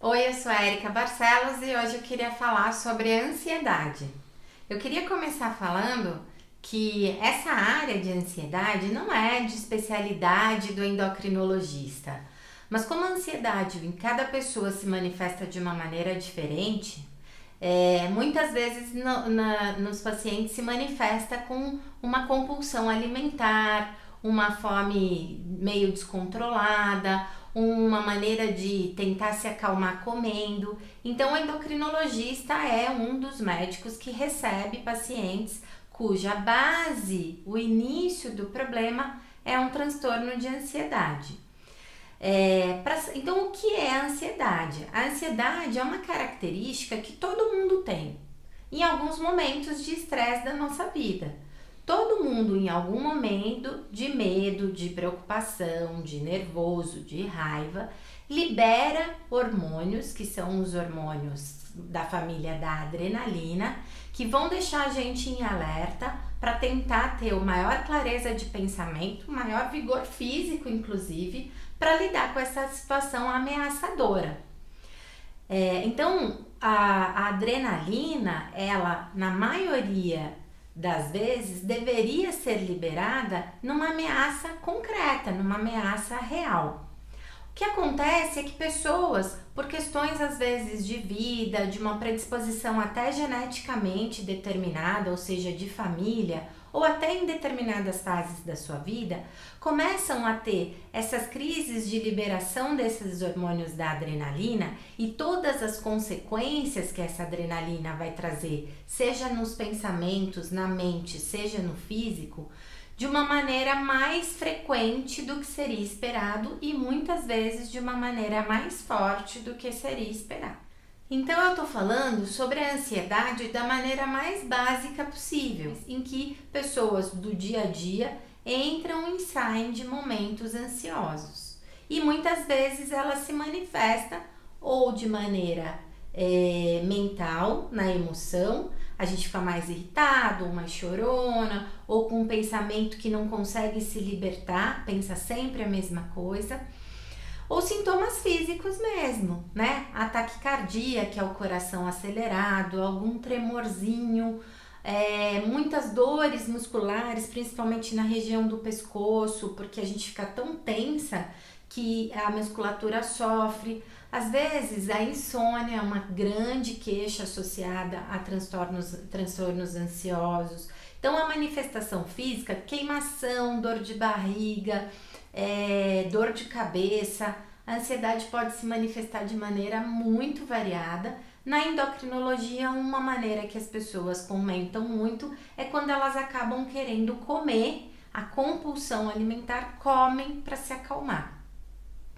Oi, eu sou a Erika Barcelos e hoje eu queria falar sobre a ansiedade. Eu queria começar falando que essa área de ansiedade não é de especialidade do endocrinologista, mas como a ansiedade em cada pessoa se manifesta de uma maneira diferente, muitas vezes nos pacientes se manifesta com uma compulsão alimentar, uma fome meio descontrolada, uma maneira de tentar se acalmar comendo. Então, o endocrinologista é um dos médicos que recebe pacientes cuja base, o início do problema é um transtorno de ansiedade. Então, o que é a ansiedade? A ansiedade é uma característica que todo mundo tem em alguns momentos de estresse da nossa vida. Todo mundo, em algum momento de medo, de preocupação, de nervoso, de raiva, libera hormônios, que são os hormônios da família da adrenalina, que vão deixar a gente em alerta para tentar ter uma maior clareza de pensamento, maior vigor físico, inclusive, para lidar com essa situação ameaçadora. Então, a adrenalina, ela, na maioria das vezes, deveria ser liberada numa ameaça concreta, numa ameaça real. O que acontece é que pessoas, por questões às vezes de vida, de uma predisposição até geneticamente determinada, ou seja, de família, ou até em determinadas fases da sua vida, começam a ter essas crises de liberação desses hormônios da adrenalina e todas as consequências que essa adrenalina vai trazer, seja nos pensamentos, na mente, seja no físico, de uma maneira mais frequente do que seria esperado e muitas vezes de uma maneira mais forte do que seria esperado. Então eu estou falando sobre a ansiedade da maneira mais básica possível, em que pessoas do dia a dia entram e saem de momentos ansiosos. E muitas vezes ela se manifesta ou de maneira mental, na emoção, a gente fica mais irritado, mais chorona, ou com um pensamento que não consegue se libertar, pensa sempre a mesma coisa. Ou sintomas físicos mesmo, né? A taquicardia, que é o coração acelerado, algum tremorzinho, muitas dores musculares, principalmente na região do pescoço, porque a gente fica tão tensa que a musculatura sofre. Às vezes, a insônia é uma grande queixa associada a transtornos ansiosos. Então, a manifestação física, queimação, dor de barriga, dor de cabeça, a ansiedade pode se manifestar de maneira muito variada. Na endocrinologia, uma maneira que as pessoas comentam muito é quando elas acabam querendo comer, a compulsão alimentar, comem para se acalmar,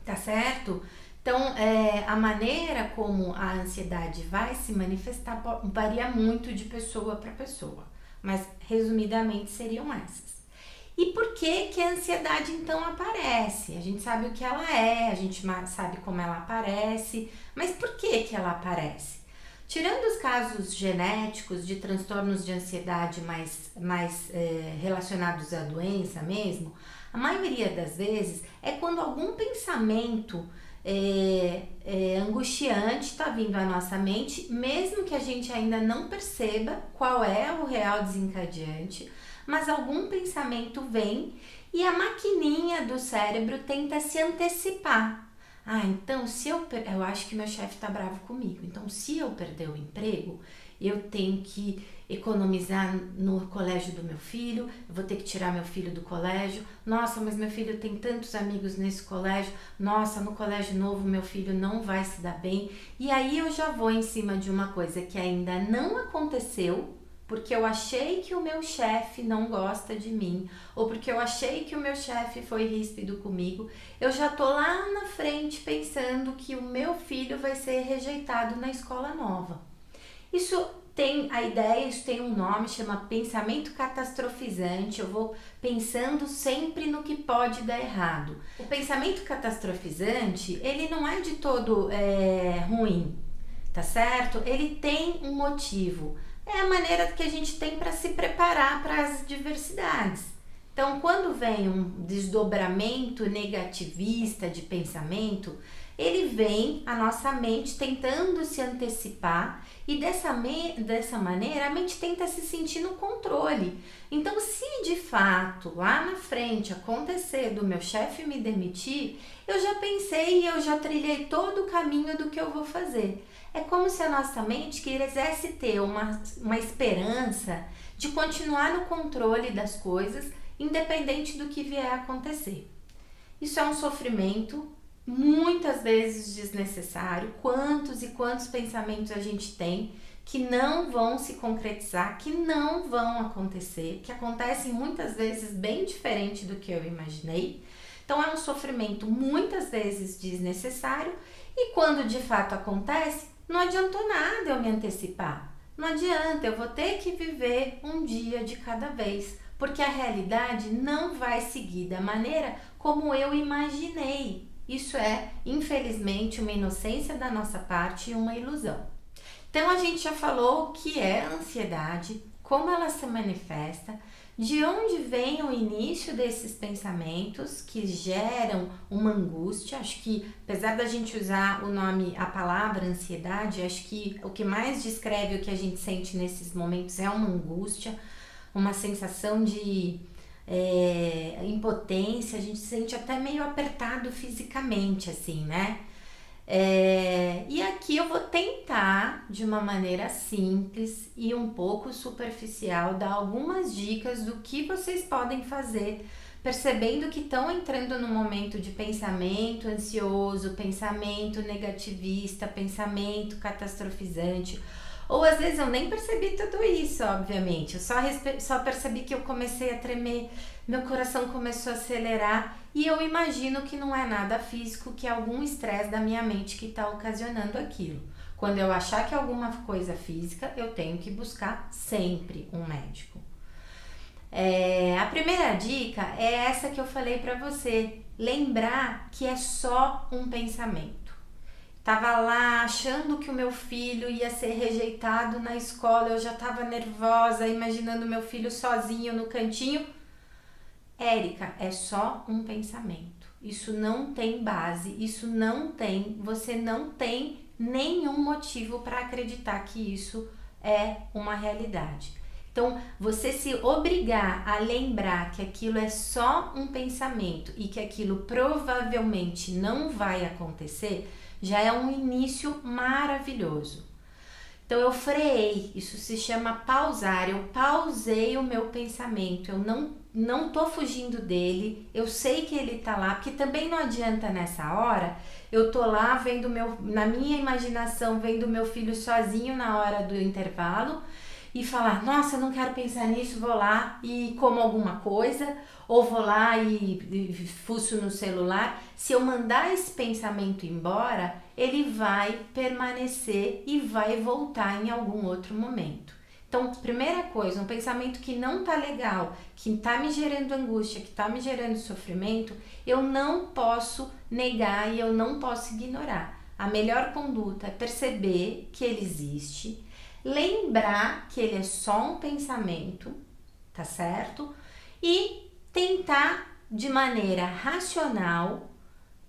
tá certo? Então, a maneira como a ansiedade vai se manifestar varia muito de pessoa para pessoa, mas resumidamente seriam essas. E por que que a ansiedade então aparece? A gente sabe o que ela é, a gente sabe como ela aparece, mas por que que ela aparece? Tirando os casos genéticos de transtornos de ansiedade mais relacionados à doença mesmo, a maioria das vezes é quando algum pensamento angustiante está vindo à nossa mente, mesmo que a gente ainda não perceba qual é o real desencadeante, mas algum pensamento vem e a maquininha do cérebro tenta se antecipar. Então eu acho que meu chefe está bravo comigo, então se eu perder o emprego, eu tenho que economizar no colégio do meu filho, eu vou ter que tirar meu filho do colégio. Nossa, mas meu filho tem tantos amigos nesse colégio. Nossa, no colégio novo meu filho não vai se dar bem. E aí eu já vou em cima de uma coisa que ainda não aconteceu, porque eu achei que o meu chefe não gosta de mim, ou porque eu achei que o meu chefe foi ríspido comigo. Eu já tô lá na frente pensando que o meu filho vai ser rejeitado na escola nova. Isso tem um nome, chama pensamento catastrofizante. Eu vou pensando sempre no que pode dar errado. O pensamento catastrofizante, ele não é de todo ruim, tá certo? Ele tem um motivo. É a maneira que a gente tem para se preparar para as diversidades. Então, quando vem um desdobramento negativista de pensamento, ele vem à nossa mente tentando se antecipar e dessa maneira a mente tenta se sentir no controle. Então, se de fato lá na frente acontecer do meu chefe me demitir, eu já pensei e eu já trilhei todo o caminho do que eu vou fazer. É como se a nossa mente quisesse ter uma esperança de continuar no controle das coisas, independente do que vier a acontecer. Isso é um sofrimento muitas vezes desnecessário. Quantos e quantos pensamentos a gente tem que não vão se concretizar, que não vão acontecer, que acontecem muitas vezes bem diferente do que eu imaginei. Então é um sofrimento muitas vezes desnecessário e quando de fato acontece, não adiantou nada eu me antecipar. Não adianta, eu vou ter que viver um dia de cada vez, porque a realidade não vai seguir da maneira como eu imaginei. Isso é, infelizmente, uma inocência da nossa parte e uma ilusão. Então, a gente já falou o que é a ansiedade, como ela se manifesta, de onde vem o início desses pensamentos que geram uma angústia. Acho que, apesar da gente usar a palavra ansiedade, acho que o que mais descreve o que a gente sente nesses momentos é uma angústia, uma sensação de impotência, a gente se sente até meio apertado fisicamente, assim, né? E aqui eu vou tentar, de uma maneira simples e um pouco superficial, dar algumas dicas do que vocês podem fazer, percebendo que estão entrando num momento de pensamento ansioso, pensamento negativista, pensamento catastrofizante. Ou às vezes eu nem percebi tudo isso, obviamente. Eu só percebi que eu comecei a tremer, meu coração começou a acelerar e eu imagino que não é nada físico, que é algum estresse da minha mente que está ocasionando aquilo. Quando eu achar que é alguma coisa física, eu tenho que buscar sempre um médico. A primeira dica é essa que eu falei para você. Lembrar que é só um pensamento. Tava lá achando que o meu filho ia ser rejeitado na escola, eu já tava nervosa, imaginando meu filho sozinho no cantinho. Érica, é só um pensamento. Isso não tem base, você não tem nenhum motivo para acreditar que isso é uma realidade. Então, você se obrigar a lembrar que aquilo é só um pensamento e que aquilo provavelmente não vai acontecer, já é um início maravilhoso. Então eu freiei, isso se chama pausar, eu pausei o meu pensamento, eu não tô fugindo dele, eu sei que ele tá lá, porque também não adianta nessa hora, eu tô lá vendo na minha imaginação, vendo meu filho sozinho na hora do intervalo, e falar, nossa, eu não quero pensar nisso, vou lá e como alguma coisa, ou vou lá e fuço no celular. Se eu mandar esse pensamento embora, ele vai permanecer e vai voltar em algum outro momento. Então, primeira coisa, um pensamento que não tá legal, que tá me gerando angústia, que tá me gerando sofrimento, eu não posso negar e eu não posso ignorar. A melhor conduta é perceber que ele existe, lembrar que ele é só um pensamento, tá certo? E tentar de maneira racional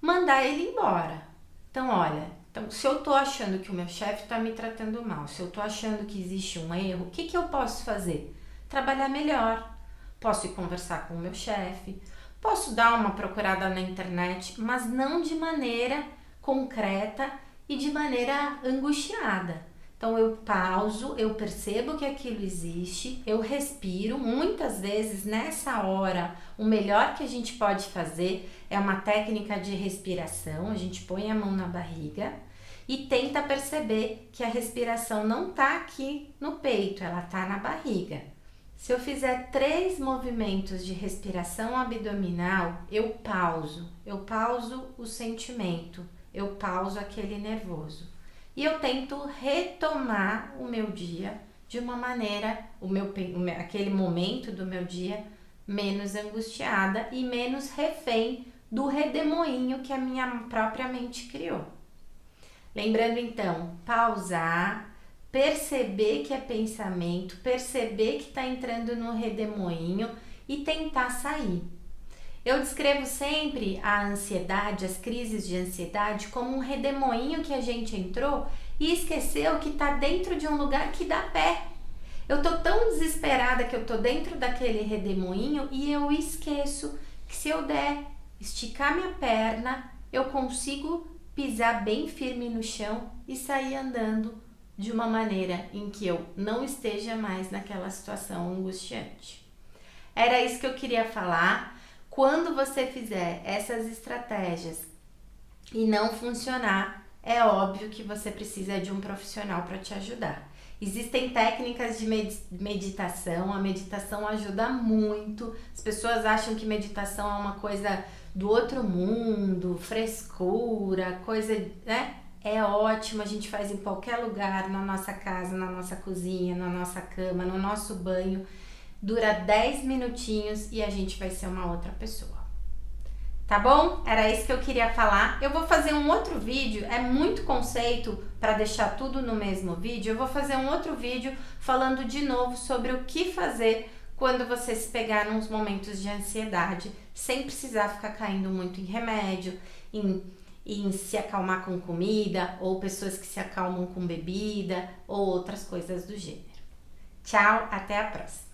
mandar ele embora. Então, olha, se eu tô achando que o meu chefe tá me tratando mal, se eu tô achando que existe um erro, o que eu posso fazer? Trabalhar melhor. Posso ir conversar com o meu chefe, posso dar uma procurada na internet, mas não de maneira concreta e de maneira angustiada. Então eu pauso, eu percebo que aquilo existe, eu respiro. Muitas vezes nessa hora o melhor que a gente pode fazer é uma técnica de respiração. A gente põe a mão na barriga e tenta perceber que a respiração não tá aqui no peito, ela tá na barriga. Se eu fizer 3 movimentos de respiração abdominal, eu pauso o sentimento, eu pauso aquele nervoso. E eu tento retomar o meu dia de uma maneira, aquele momento do meu dia, menos angustiada e menos refém do redemoinho que a minha própria mente criou. Lembrando então, pausar, perceber que é pensamento, perceber que está entrando no redemoinho e tentar sair. Eu descrevo sempre a ansiedade, as crises de ansiedade, como um redemoinho que a gente entrou e esqueceu que está dentro de um lugar que dá pé. Eu tô tão desesperada que eu tô dentro daquele redemoinho e eu esqueço que se eu der esticar minha perna, eu consigo pisar bem firme no chão e sair andando de uma maneira em que eu não esteja mais naquela situação angustiante. Era isso que eu queria falar. Quando você fizer essas estratégias e não funcionar, é óbvio que você precisa de um profissional para te ajudar. Existem técnicas de meditação, a meditação ajuda muito. As pessoas acham que meditação é uma coisa do outro mundo, frescura, coisa, né? É ótimo, a gente faz em qualquer lugar, na nossa casa, na nossa cozinha, na nossa cama, no nosso banho. Dura 10 minutinhos e a gente vai ser uma outra pessoa. Tá bom? Era isso que eu queria falar. Eu vou fazer um outro vídeo, é muito conceito para deixar tudo no mesmo vídeo. Eu vou fazer um outro vídeo falando de novo sobre o que fazer quando você se pegar nos momentos de ansiedade, sem precisar ficar caindo muito em remédio, em se acalmar com comida, ou pessoas que se acalmam com bebida, ou outras coisas do gênero. Tchau, até a próxima!